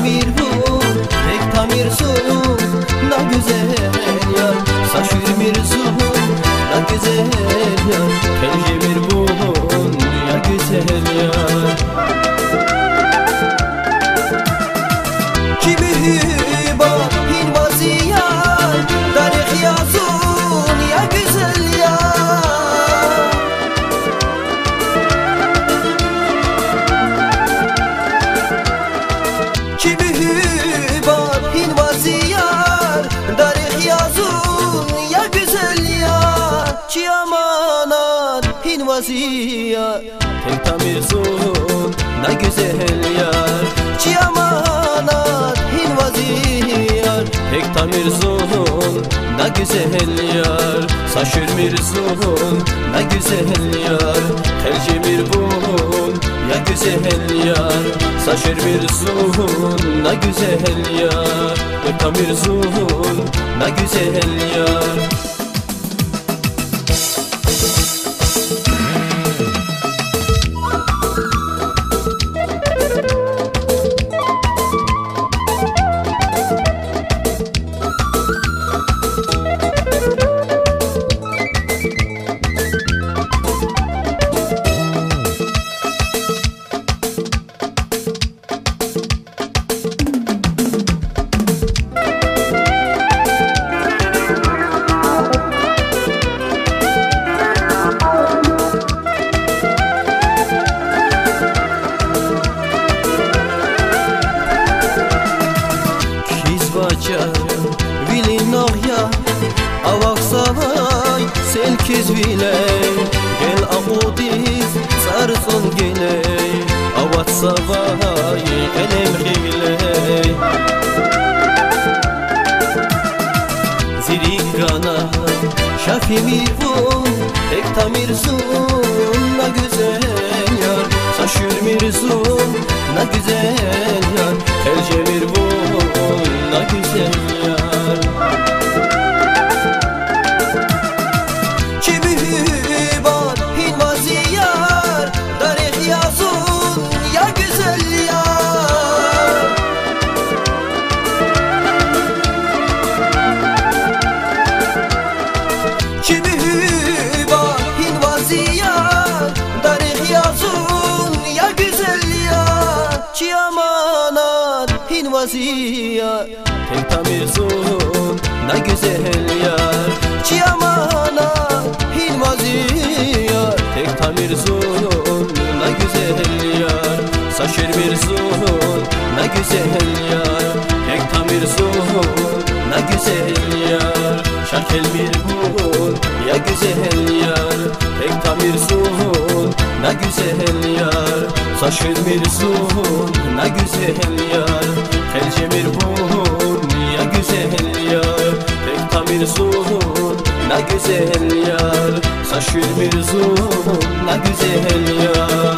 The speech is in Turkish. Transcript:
mirvu pek tamirsun ne güzel yar. Saçır mirzun ne güzel yar. Kelce mirvun ya güzel yar. Kimi hüba hilvazi yar. Tarih yazun ya güzel yar. Kimi hüba hilvazi yar. Tarih yazun ya güzel yar. Çiyamanat hilvazi yar. Tek tamirsun ne güzel yar. Çiyamanat hilvazi yar. Tek tamirsun ne güzel yar. Saçır mirzun ne güzel yar. Kelci mirvun ya güzel yar. Saçır mirzun ne güzel yar. Tek tamirsun ne güzel yar. Vilinoya avak savay selkiz viley. Gel aqudiz sarson geley. Avat savay elem hiley. Zirigana şafi mirvun tek tamirsun ne güzel yar. Saçır mirzun ne güzel yar. Kelce mirvun ne güzel yar. Kimi hüba hilvazi yar. Tarih yazun ya güzel yar. Kimi hüba hilvazi yar. Tarih yazun ya güzel yar. Çiyamanat hilvazi yar. Tek tamirsun ne güzel yar. Çiyamanat hilvazi yar. Tek tamirsun ne güzel yar. Saçır mirzun ne güzel yar. Tek tamirsun ne güzel yar. Şakel mirvun ya güzel yar. Tek tamirsun ne güzel yar. Saçır mirzun ne güzel yar. Kelce mirvun ya güzel yar. Tek tamirsun ne güzel yar. Saçır mirzun ne güzel yar.